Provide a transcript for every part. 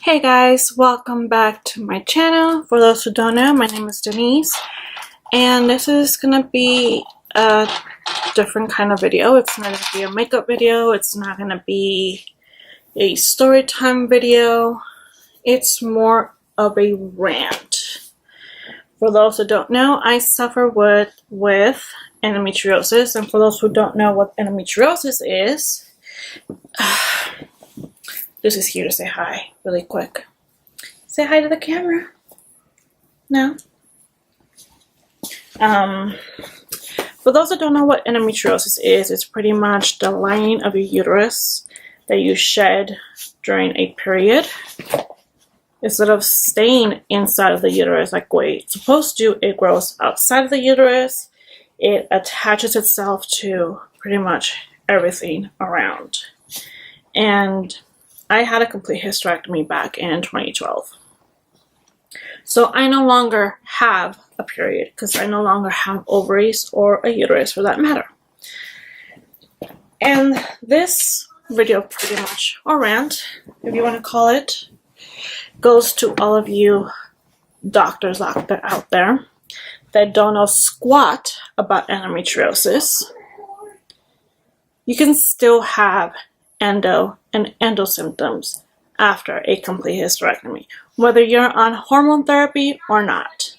Hey guys, welcome back to my channel. For those who don't know, my name is Denise, and this is gonna be a different kind of video. It's not gonna be a makeup video, it's not gonna be a story time video, it's more of a rant. For those who don't know, I suffer with endometriosis, and for those who don't know what endometriosis is, this is here to say hi really quick. Say hi to the camera. No? For those that don't know what endometriosis is, it's pretty much the lining of your uterus that you shed during a period. Instead of staying inside of the uterus like what it's supposed to, it grows outside of the uterus. It attaches itself to pretty much everything around. And I had a complete hysterectomy back in 2012. So I no longer have a period because I no longer have ovaries or a uterus for that matter. And this video pretty much, or rant, if you want to call it, goes to all of you doctors out there that don't know squat about endometriosis. You can still have endo and endo symptoms after a complete hysterectomy, whether you're on hormone therapy or not.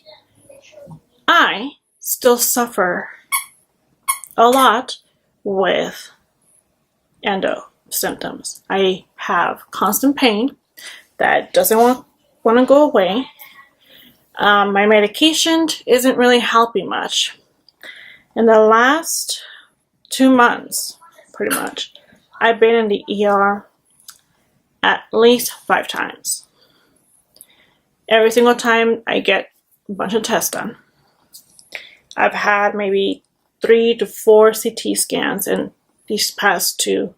I still suffer a lot with endo symptoms. I have constant pain that doesn't want to go away. My medication isn't really helping much. In the last 2 months, pretty much, I've been in the ER at least 5 times. Every single time I get a bunch of tests done. I've had maybe 3 to 4 CT scans in these past 2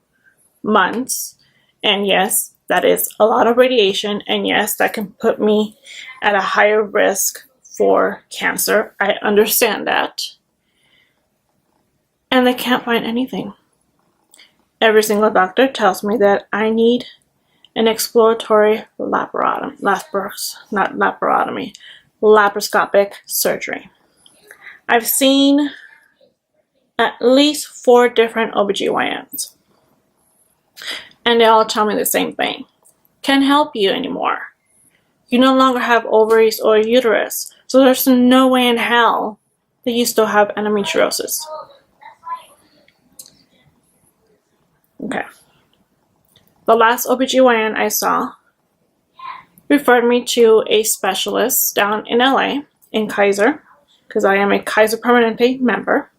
months. And yes, that is a lot of radiation. And yes, that can put me at a higher risk for cancer. I understand that. And they can't find anything. Every single doctor tells me that I need an exploratory laparoscopic surgery. I've seen at least 4 different OBGYNs, and they all tell me the same thing. Can't help you anymore. You no longer have ovaries or uterus, so there's no way in hell that you still have endometriosis. Okay. The last OBGYN I saw referred me to a specialist down in LA, in Kaiser, because I am a Kaiser Permanente member,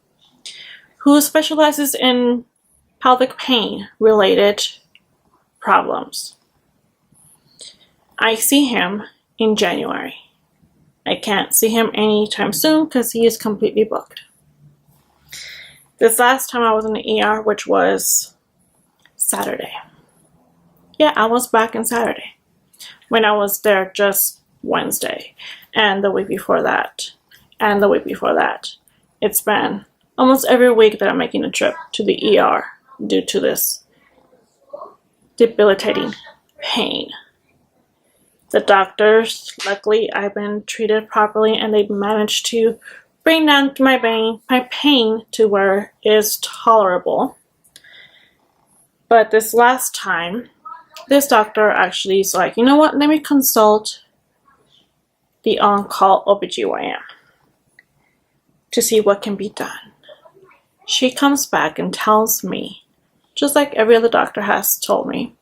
who specializes in pelvic pain related problems. I see him in January. I can't see him anytime soon because he is completely booked. This last time I was in the ER, which was Saturday. Yeah, I was back on Saturday when I was there just Wednesday and the week before that and the week before that. It's been almost every week that I'm making a trip to the ER due to this debilitating pain. The doctors, luckily I've been treated properly and they've managed to bring down my pain to where it is tolerable. But this last time, this doctor actually is like, you know what, let me consult the on-call OBGYN to see what can be done. She comes back and tells me, just like every other doctor has told me,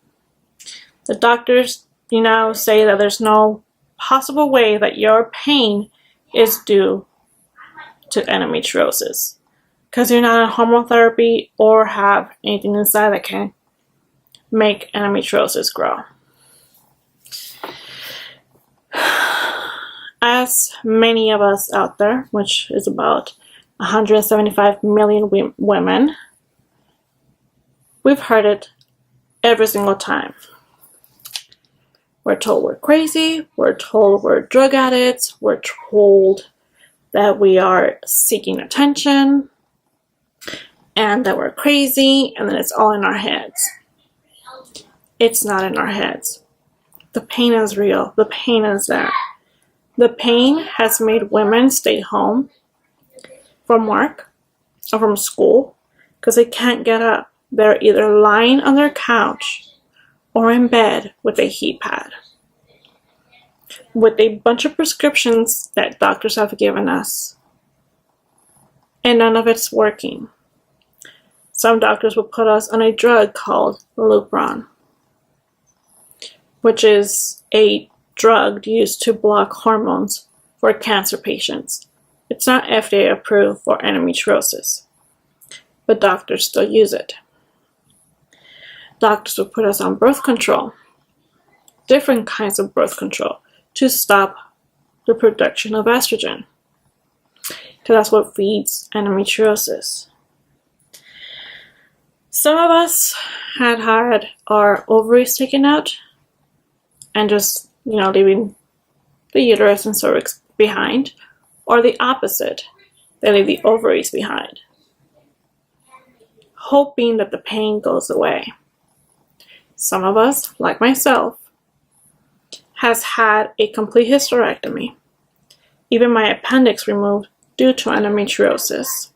the doctors, say that there's no possible way that your pain is due to endometriosis because you're not on hormone therapy or have anything inside that can make endometriosis grow. As many of us out there, which is about 175 million women, we've heard it every single time. We're told we're crazy, we're told we're drug addicts, we're told that we are seeking attention, and that we're crazy, and then it's all in our heads. It's not in our heads. The pain is real. The pain is there. The pain has made women stay home from work or from school because they can't get up. They're either lying on their couch or in bed with a heat pad, with a bunch of prescriptions that doctors have given us, and none of it's working. Some doctors will put us on a drug called Lupron, which is a drug used to block hormones for cancer patients. It's not FDA approved for endometriosis, but doctors still use it. Doctors will put us on birth control, different kinds of birth control, to stop the production of estrogen, because that's what feeds endometriosis. Some of us had our ovaries taken out and just, leaving the uterus and cervix behind, or the opposite, they leave the ovaries behind, hoping that the pain goes away. Some of us, like myself, has had a complete hysterectomy, even my appendix removed due to endometriosis.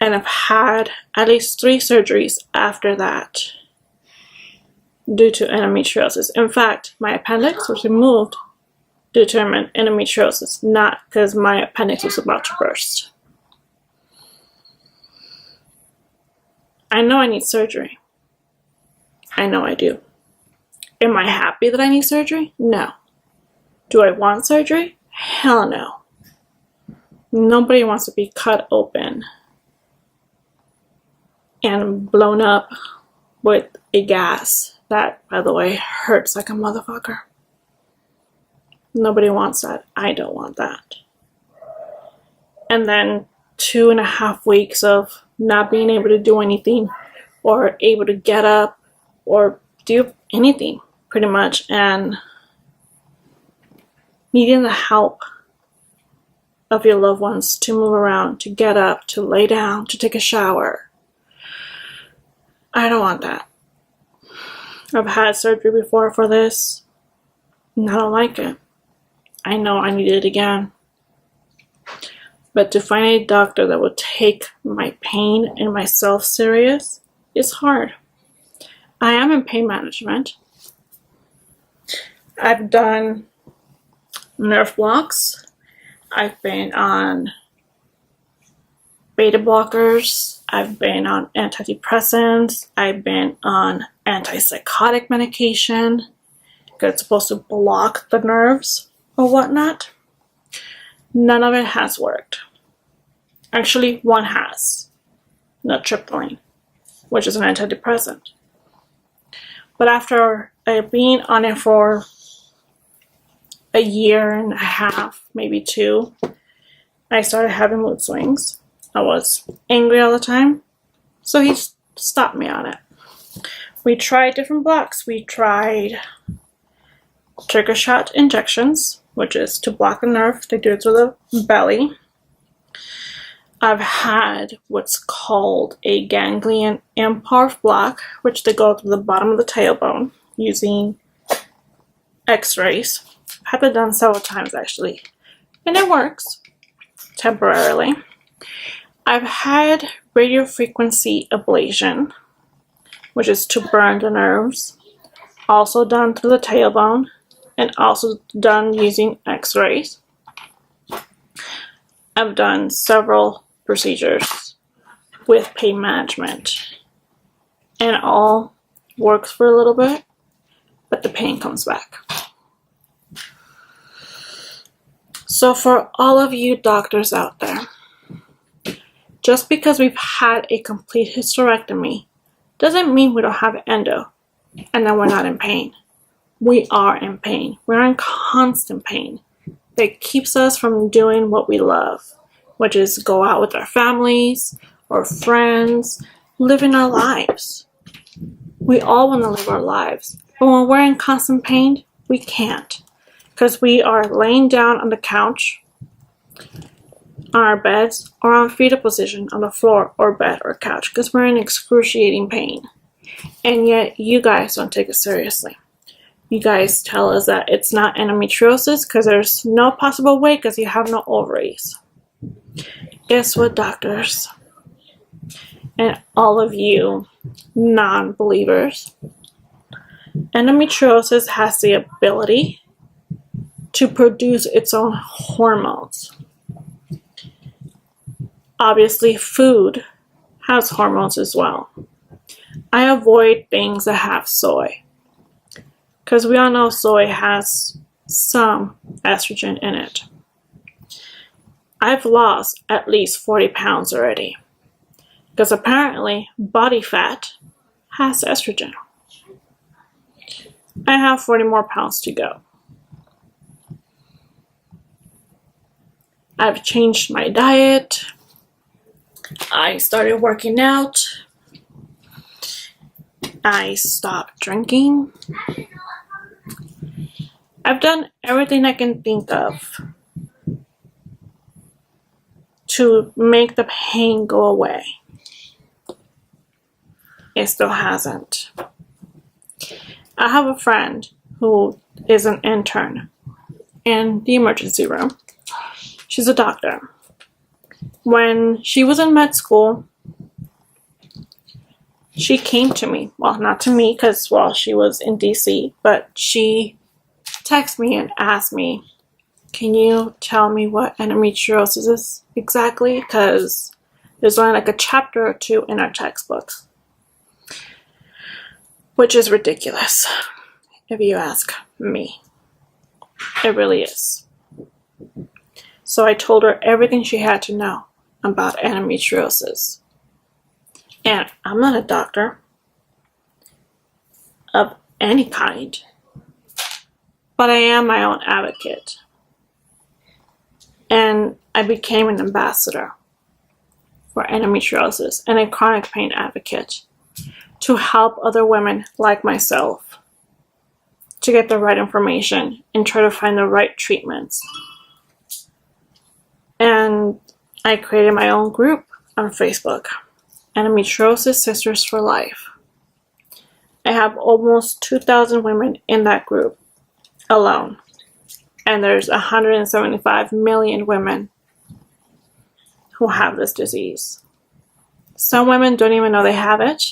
And I've had at least 3 surgeries after that due to endometriosis. In fact, my appendix was removed due to endometriosis, not because my appendix was about to burst. I know I need surgery. I know I do. Am I happy that I need surgery? No. Do I want surgery? Hell no. Nobody wants to be cut open and blown up with a gas that, by the way, hurts like a motherfucker. Nobody wants that. I don't want that. And then 2.5 weeks of not being able to do anything or able to get up or do anything pretty much, and needing the help of your loved ones to move around, to get up, to lay down, to take a shower. I don't want that. I've had surgery before for this, and I don't like it. I know I need it again. But to find a doctor that will take my pain and myself serious is hard. I am in pain management. I've done nerve blocks. I've been on beta blockers. I've been on antidepressants. I've been on antipsychotic medication because it's supposed to block the nerves or whatnot. None of it has worked. Actually, one has. Nortriptyline, which is an antidepressant. But after being on it for a 1.5 years, maybe 2, I started having mood swings. I was angry all the time, so he stopped me on it. We tried different blocks. We tried trigger shot injections, which is to block the nerve. They do it through the belly. I've had what's called a ganglion impulse block, which they go to the bottom of the tailbone using x-rays. I've had that done several times actually, and it works temporarily. I've had radiofrequency ablation, which is to burn the nerves, also done through the tailbone, and also done using x-rays. I've done several procedures with pain management, and all works for a little bit, but the pain comes back. So for all of you doctors out there, just because we've had a complete hysterectomy doesn't mean we don't have endo and that we're not in pain. We are in pain. We're in constant pain that keeps us from doing what we love, which is go out with our families or friends, living our lives. We all want to live our lives, but when we're in constant pain, we can't, because we are laying down on the couch, on our beds, or on fetal position on the floor or bed or couch, because we're in excruciating pain. And yet you guys don't take it seriously. You guys tell us that it's not endometriosis because there's no possible way because you have no ovaries. Guess what, doctors? And all of you non-believers, endometriosis has the ability to produce its own hormones. Obviously, food has hormones as well. I avoid things that have soy because we all know soy has some estrogen in it. I've lost at least 40 pounds already because apparently body fat has estrogen. I have 40 more pounds to go. I've changed my diet. I started working out. I stopped drinking. I've done everything I can think of to make the pain go away. It still hasn't. I have a friend who is an intern in the emergency room. She's a doctor. When she was in med school, she came to me. Well, not to me because, well, she was in DC, but she texted me and asked me, can you tell me what endometriosis is exactly? Because there's only like a chapter or two in our textbooks. Which is ridiculous, if you ask me. It really is. So I told her everything she had to know about endometriosis. And I'm not a doctor of any kind, but I am my own advocate. And I became an ambassador for endometriosis and a chronic pain advocate to help other women like myself to get the right information and try to find the right treatments. And I created my own group on Facebook, Endo Sisters for Life. I have almost 2,000 women in that group alone. And there's 175 million women who have this disease. Some women don't even know they have it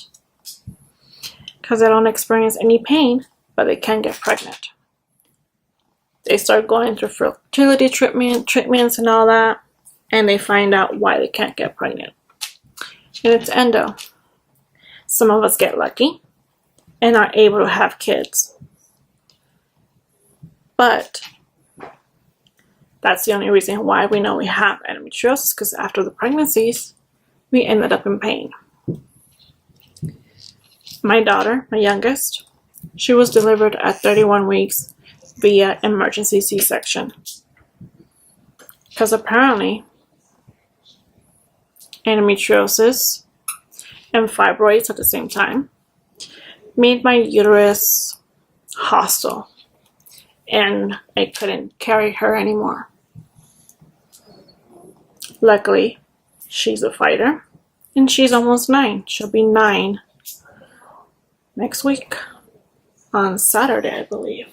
because they don't experience any pain, but they can get pregnant. They start going through fertility treatments and all that, and they find out why they can't get pregnant. And it's endo. Some of us get lucky and are able to have kids. But that's the only reason why we know we have endometriosis, because after the pregnancies, we ended up in pain. My daughter, my youngest, she was delivered at 31 weeks via emergency C-section. Because apparently, endometriosis and fibroids at the same time made my uterus hostile, and I couldn't carry her anymore. Luckily, she's a fighter, and she's almost 9. She'll be 9 next week on Saturday, I believe.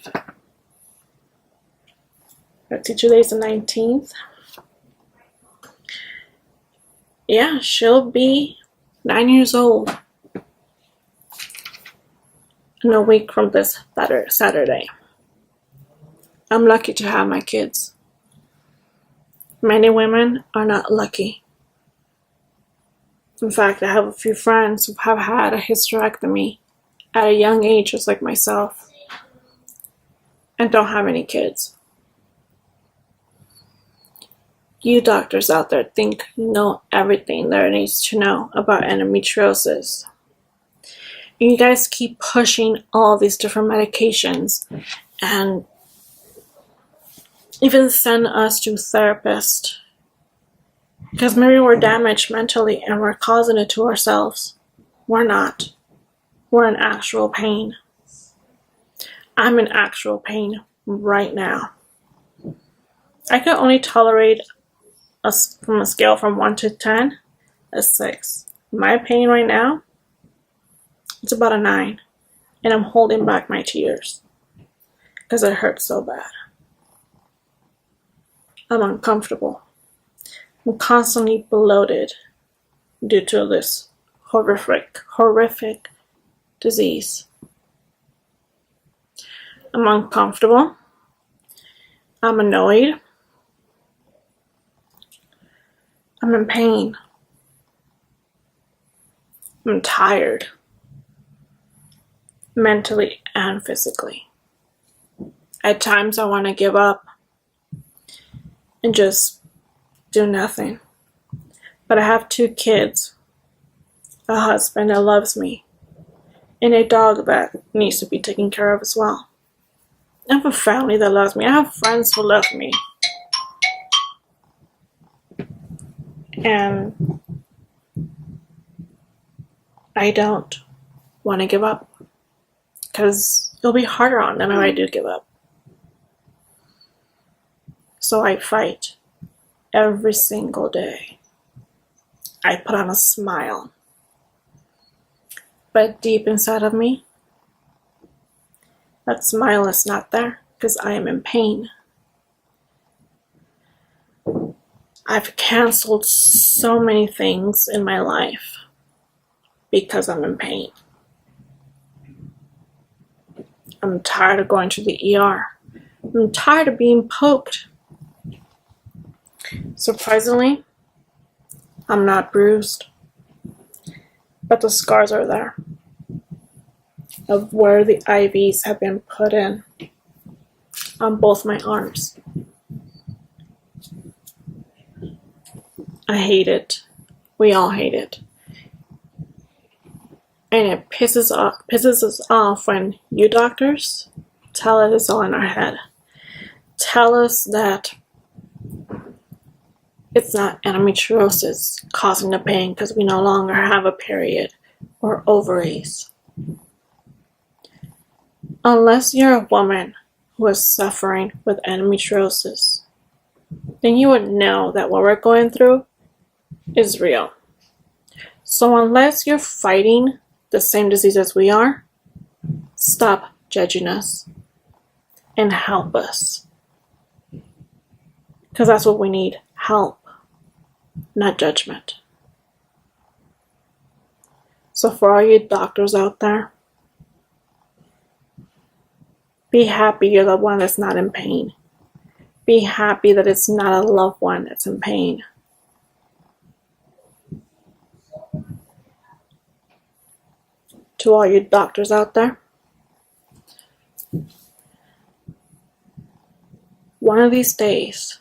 Let's see, today's the 19th. Yeah, she'll be 9 years old in a week from this Saturday. I'm lucky to have my kids. Many women are not lucky. In fact, I have a few friends who have had a hysterectomy at a young age, just like myself, and don't have any kids. You doctors out there think you know everything there needs to know about endometriosis. And you guys keep pushing all these different medications and even send us to therapists. Because maybe we're damaged mentally and we're causing it to ourselves. We're not. We're in actual pain. I'm in actual pain right now. I can only tolerate from a scale from 1 to 10, a 6. My pain right now It's about a 9. And I'm holding back my tears because it hurts so bad. I'm uncomfortable. I'm constantly bloated due to this horrific disease. I'm uncomfortable. I'm annoyed. I'm in pain. I'm tired. Mentally and physically. At times I want to give up and just do nothing. But I have 2 kids, a husband that loves me, and a dog that needs to be taken care of as well. I have a family that loves me. I have friends who love me. And I don't want to give up because it'll be harder on them if I do give up. So I fight every single day. I put on a smile. But deep inside of me, that smile is not there because I am in pain. I've canceled so many things in my life because I'm in pain. I'm tired of going to the ER. I'm tired of being poked. Surprisingly, I'm not bruised, but the scars are there of where the IVs have been put in on both my arms. I hate it. We all hate it. And it pisses us off when you doctors tell us it's all in our head. Tell us that it's not endometriosis causing the pain because we no longer have a period or ovaries. Unless you're a woman who is suffering with endometriosis, then you would know that what we're going through is real. So unless you're fighting the same disease as we are, stop judging us and help us. Because that's what we need, help, not judgment. So for all you doctors out there, be happy you're the one that's not in pain. Be happy that it's not a loved one that's in pain. To all you doctors out there, one of these days,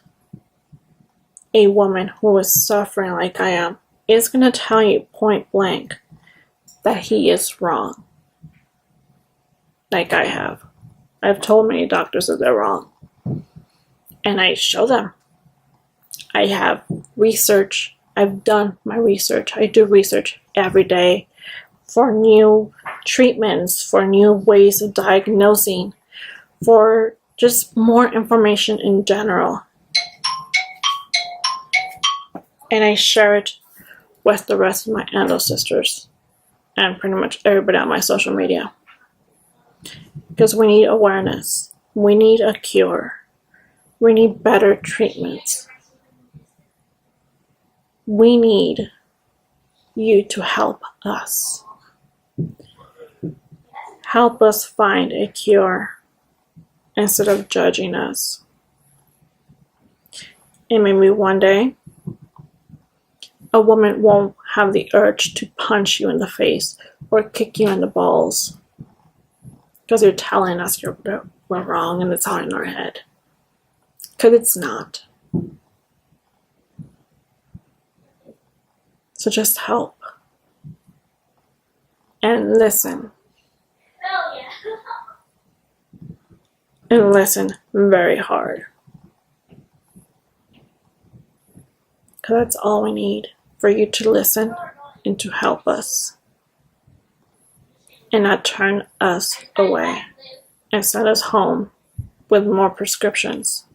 a woman who is suffering like I am is going to tell you point blank that he is wrong. Like I have. I've told many doctors that they're wrong. And I show them. I have research. I've done my research. I do research every day for new treatments, for new ways of diagnosing, for just more information in general. And I share it with the rest of my Endo Sisters and pretty much everybody on my social media. Because we need awareness. We need a cure. We need better treatments. We need you to help us. Help us find a cure instead of judging us. And maybe one day, a woman won't have the urge to punch you in the face or kick you in the balls because you're telling us we're wrong and it's all in our head. Because it's not. So just help. And listen. And listen very hard. Because that's all we need, for you to listen and to help us. And not turn us away and send us home with more prescriptions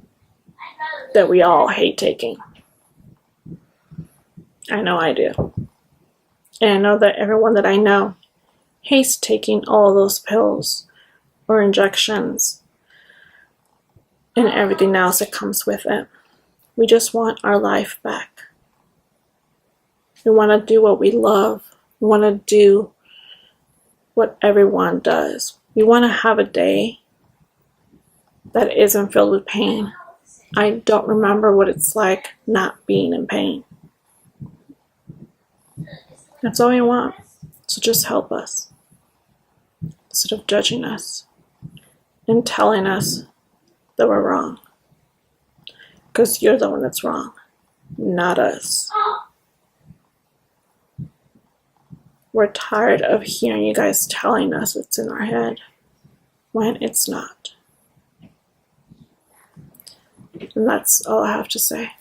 that we all hate taking. I know I do. And I know that everyone that I know hates taking all those pills or injections and everything else that comes with it. We just want our life back. We want to do what we love. We want to do what everyone does. We want to have a day that isn't filled with pain. I don't remember what it's like not being in pain. That's all we want. So just help us instead of judging us and telling us that we're wrong. Because you're the one that's wrong, not us. We're tired of hearing you guys telling us what's in our head when it's not. And that's all I have to say.